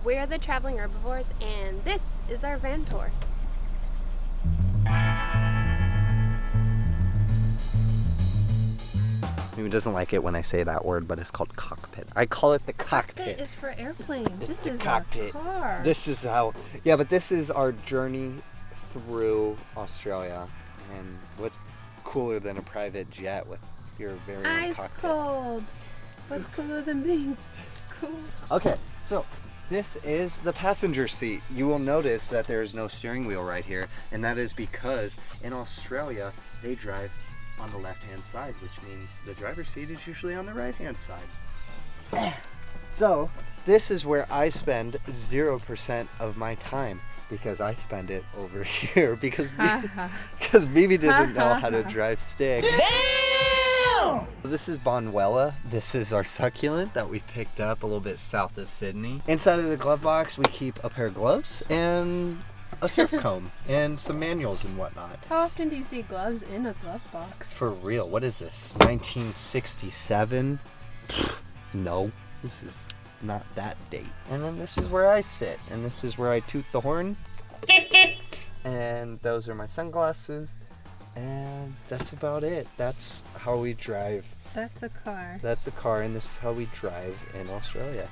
We're the Traveling Herbivores, and this is our van tour. Maybe doesn't like it when I say that word, but it's called cockpit. I call it the cockpit. Cockpit is for airplanes. It's This the is cockpit. our car. This is how, yeah, but this is our journey through Australia. And what's cooler than a private jet with your very own Ice cockpit? cold. What's cooler than being cool? Okay, so this is the passenger seat. You will notice that there is no steering wheel right here, and that is because in Australia they drive on the left-hand side, which means the driver's seat is usually on the right-hand side. So this is where I spend 0% of my time, because I spend it over here because Bibi doesn't know how to drive stick. Damn! This is Bonwella. This is our succulent that we picked up a little bit south of Sydney. Inside of the glove box we keep a pair of gloves and a surf comb and some manuals and whatnot. How often do you see gloves in a glove box? For real, what is this? 1967? No, this is not that date. And then this is where I sit, and this is where I toot the horn. And those are my sunglasses, and that's about it. That's how we drive. That's a car. That's a car, and this is how we drive in Australia.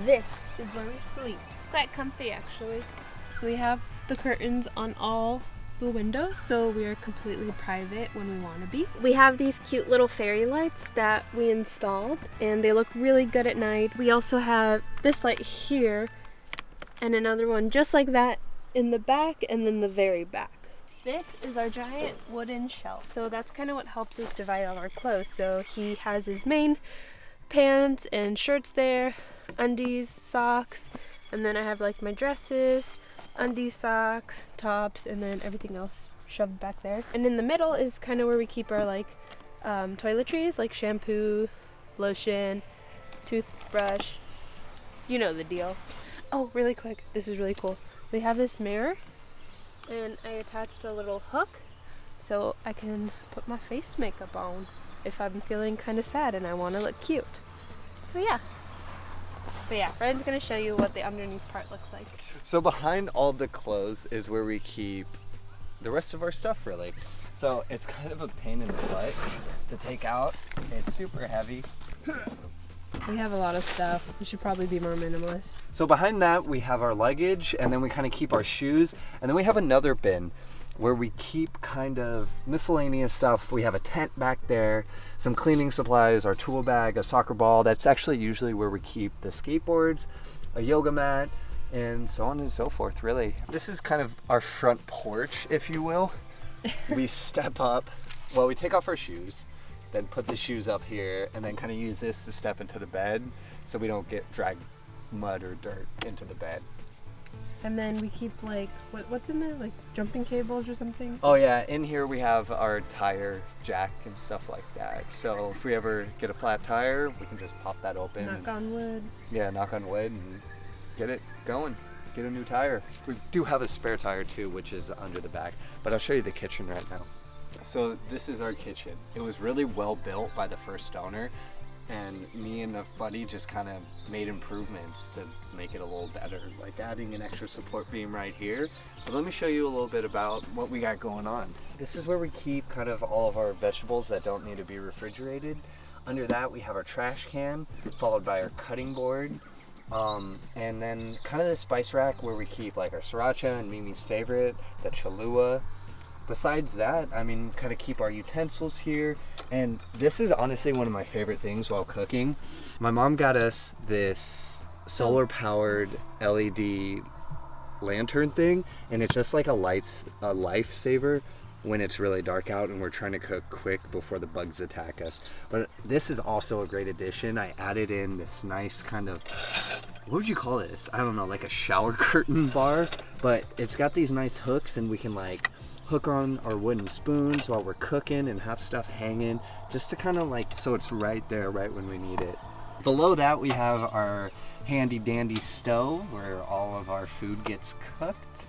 This is where we sleep. It's quite comfy, actually. So we have the curtains on all the windows, so we are completely private when we want to be. We have these cute little fairy lights that we installed, and they look really good at night. We also have this light here and another one just like that in the back, and then the very back. This is our giant wooden shelf. So that's kind of what helps us divide all our clothes. So he has his main pants and shirts there, undies, socks, and then I have like my dresses, undies, socks, tops, and then everything else shoved back there. And in the middle is kind of where we keep our like toiletries, like shampoo, lotion, toothbrush, you know the deal. Oh, really quick, this is really cool. We have this mirror, and I attached a little hook so I can put my face makeup on if I'm feeling kind of sad and I want to look cute. So yeah. But yeah, Ryan's going to show you what the underneath part looks like. So behind all the clothes is where we keep the rest of our stuff, really. So it's kind of a pain in the butt to take out. It's super heavy. We have a lot of stuff. We should probably be more minimalist. So behind that we have our luggage, and then we kind of keep our shoes, and then we have another bin where we keep kind of miscellaneous stuff. We have a tent back there, some cleaning supplies, our tool bag, a soccer ball. That's actually usually where we keep the skateboards, a yoga mat, and so on and so forth, really. This is kind of our front porch, if you will. We step up, well, we take off our shoes, then put the shoes up here, and then kind of use this to step into the bed so we don't get dragged mud or dirt into the bed. And then we keep like, what's in there? Like jumping cables or something? Oh yeah, in here we have our tire jack and stuff like that. So if we ever get a flat tire, we can just pop that open. Knock on wood. Yeah, knock on wood and get it going. Get a new tire. We do have a spare tire too, which is under the back, but I'll show you the kitchen right now. So this is our kitchen. It was really well built by the first owner, and me and a buddy just kind of made improvements to make it a little better, like adding an extra support beam right here. So let me show you a little bit about what we got going on. This is where we keep kind of all of our vegetables that don't need to be refrigerated. Under that we have our trash can, followed by our cutting board, and then kind of the spice rack where we keep like our sriracha and Mimi's favorite, the cholula. Besides that, I mean, kind of keep our utensils here. And this is honestly one of my favorite things while cooking. My mom got us this solar powered LED lantern thing, and it's just like a lifesaver when it's really dark out and we're trying to cook quick before the bugs attack us. But this is also a great addition. I added in this nice kind of, what would you call this? I don't know, like a shower curtain bar, but it's got these nice hooks, and we can like hook on our wooden spoons while we're cooking and have stuff hanging, just to kind of like, so it's right there right when we need it. Below that we have our handy dandy stove where all of our food gets cooked.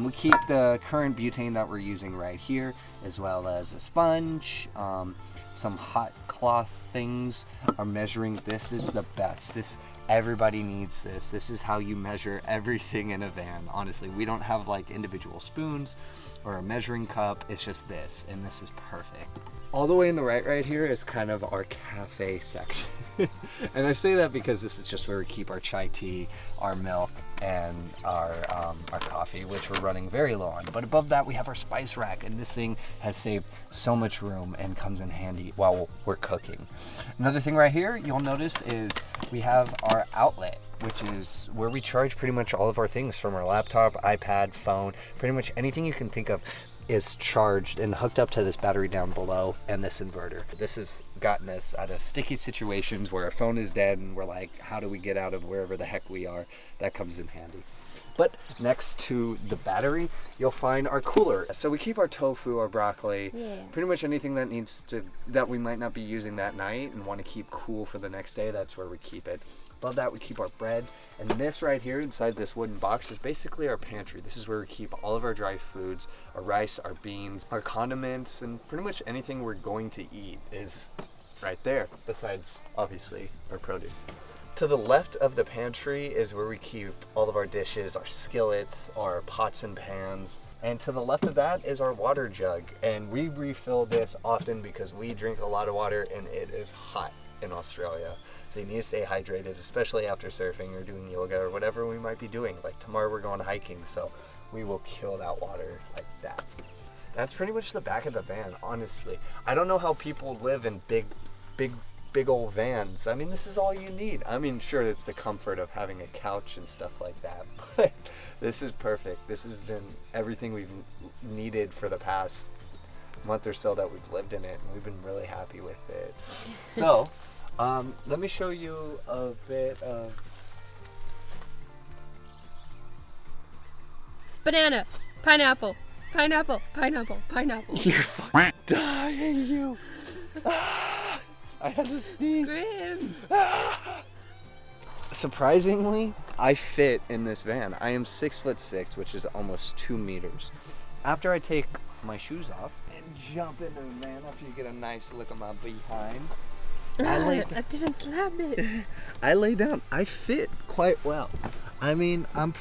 We keep the current butane that we're using right here, as well as a sponge, some hot cloth things. Our measuring, this is the best. This Everybody needs this. This is how you measure everything in a van. Honestly, we don't have like individual spoons or a measuring cup. It's just this, and this is perfect. All the way in the right here is kind of our cafe section. And I say that because this is just where we keep our chai tea, our milk, and our coffee, which we're running very low on. But above that, we have our spice rack, and this thing has saved so much room and comes in handy while we're cooking. Another thing right here you'll notice is we have our outlet, which is where we charge pretty much all of our things, from our laptop, iPad, phone, pretty much anything you can think of is charged and hooked up to this battery down below and this inverter. This has gotten us out of sticky situations where our phone is dead and we're like, how do we get out of wherever the heck we are? That comes in handy. But next to the battery, you'll find our cooler. So we keep our tofu, our broccoli, pretty much anything that we might not be using that night and want to keep cool for the next day, that's where we keep it. Above that, we keep our bread. And this right here inside this wooden box is basically our pantry. This is where we keep all of our dry foods, our rice, our beans, our condiments, and pretty much anything we're going to eat is right there, besides obviously our produce. To the left of the pantry is where we keep all of our dishes, our skillets, our pots and pans. And to the left of that is our water jug. And we refill this often because we drink a lot of water and it is hot in Australia. So you need to stay hydrated, especially after surfing or doing yoga or whatever we might be doing. Like tomorrow we're going hiking, so we will kill that water like that. That's pretty much the back of the van, honestly. I don't know how people live in big old vans. I mean, this is all you need. I mean, sure, it's the comfort of having a couch and stuff like that, but this is perfect. This has been everything we've needed for the past month or so that we've lived in it, and we've been really happy with it. So, let me show you a bit of banana, pineapple, pineapple, pineapple, pineapple. You're fucking dying, you. I had to sneeze. Scream. Surprisingly, I fit in this van. I am 6'6", which is almost 2 meters. After I take my shoes off and jump into the van, after you get a nice look at my behind, I didn't slap it. I lay down. I fit quite well. I mean, I'm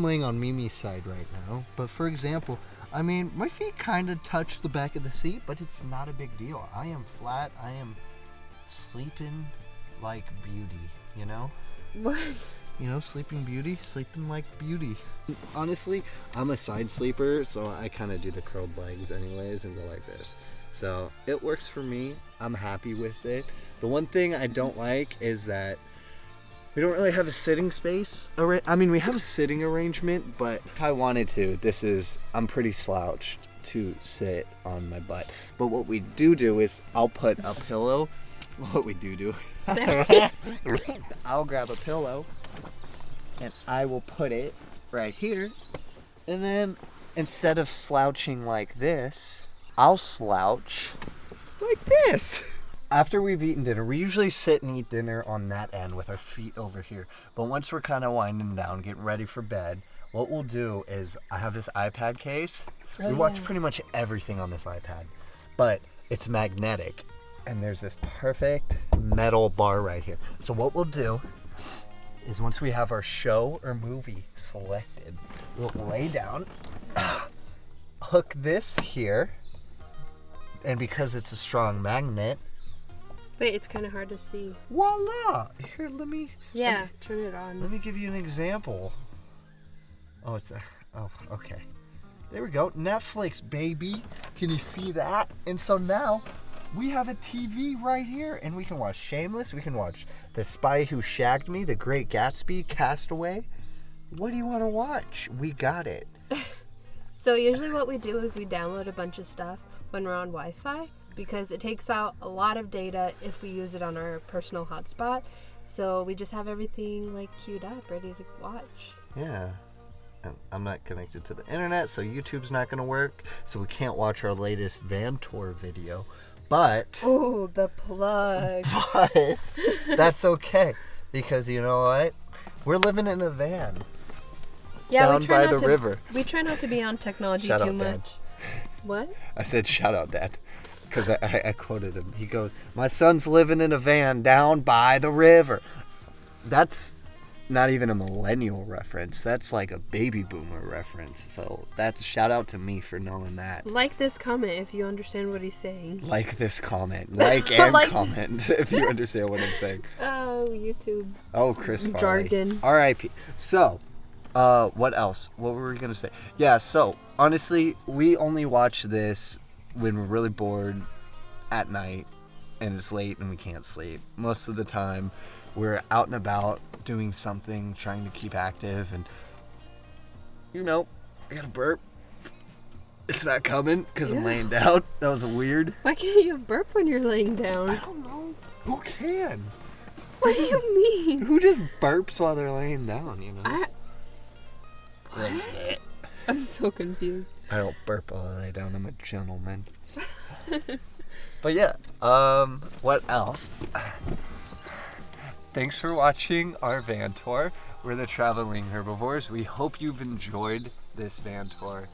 laying on Mimi's side right now, but for example, I mean, my feet kind of touch the back of the seat, but it's not a big deal. I am flat. I am sleeping like beauty, you know? What? You know, sleeping beauty, sleeping like beauty. Honestly, I'm a side sleeper, so I kind of do the curled legs anyways and go like this. So it works for me. I'm happy with it. The one thing I don't like is that we don't really have a sitting space. I mean, we have a sitting arrangement, but if I wanted to, I'm pretty slouched to sit on my butt. But what we do is I'll put a pillow. What we do. I'll grab a pillow and I will put it right here. And then instead of slouching like this, I'll slouch like this. After we've eaten dinner, we usually sit and eat dinner on that end with our feet over here. But once we're kind of winding down, getting ready for bed, what we'll do is I have this iPad case. We watch pretty much everything on this iPad, but it's magnetic. And there's this perfect metal bar right here. So what we'll do is once we have our show or movie selected, we'll lay down, hook this here, and because it's a strong magnet, wait, it's kind of hard to see. Voila! Here, turn it on. Let me give you an example. Oh, okay. There we go. Netflix, baby. Can you see that? And so now we have a TV right here, and we can watch Shameless. We can watch The Spy Who Shagged Me, The Great Gatsby, Castaway. What do you want to watch? We got it. So usually what we do is we download a bunch of stuff when we're on Wi-Fi because it takes out a lot of data if we use it on our personal hotspot. So we just have everything like queued up, ready to watch. Yeah. I'm not connected to the internet, so YouTube's not going to work. So we can't watch our latest van tour video. But oh, the plug. But that's okay because you know what? We're living in a van. Yeah, down by the river. We try not to be on technology shout too out, much. Dad. What? I said shout out, Dad, because I quoted him. He goes, "My son's living in a van down by the river." that's not even a millennial reference. That's like a baby boomer reference. So that's a shout out to me for knowing that. Like this comment if you understand what he's saying. Like this comment. Like and comment if you understand what I'm saying. Oh, YouTube. Oh, Chris Farley. Jargon. R.I.P. So, what else? What were we going to say? Yeah, so, honestly, we only watch this when we're really bored at night and it's late and we can't sleep. Most of the time, we're out and about doing something, trying to keep active, and, you know, I got to burp. It's not coming because I'm laying down. That was weird. Why can't you burp when you're laying down? I don't know. Who can? What do you mean? Who just burps while they're laying down, you know? What? I'm so confused. I don't burp while I lay down. I'm a gentleman. But yeah, what else? Thanks for watching our van tour. We're the Traveling Herbivores. We hope you've enjoyed this van tour.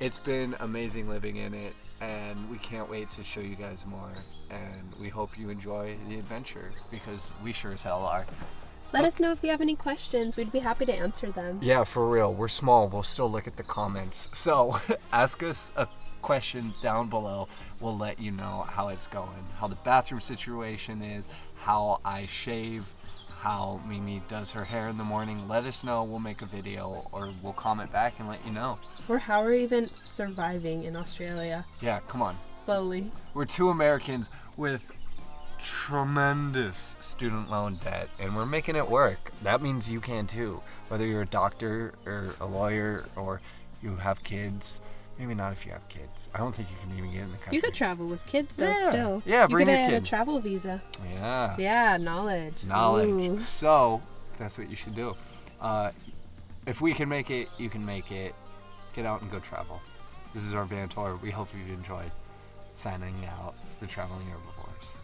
It's been amazing living in it, and we can't wait to show you guys more. And we hope you enjoy the adventure, because we sure as hell are. Let us know if you have any questions. We'd be happy to answer them. Yeah, for real. We're small. We'll still look at the comments. So ask us a question down below. We'll let you know how it's going, how the bathroom situation is, how I shave, how Mimi does her hair in the morning. Let us know. We'll make a video, or we'll comment back and let you know. Or how we're even surviving in Australia. Yeah, come on. Slowly. We're two Americans with tremendous student loan debt, and we're making it work. That means you can too. Whether you're a doctor or a lawyer or you have kids. Maybe not if you have kids. I don't think you can even get in the country. You could travel with kids though, Yeah. still. Yeah, bring your You could kid. get a travel visa. Yeah. Yeah, knowledge. Knowledge. Ooh. So, that's what you should do. If we can make it, you can make it. Get out and go travel. This is our van tour. We hope you've enjoyed. Signing out, the Traveling Herbivores.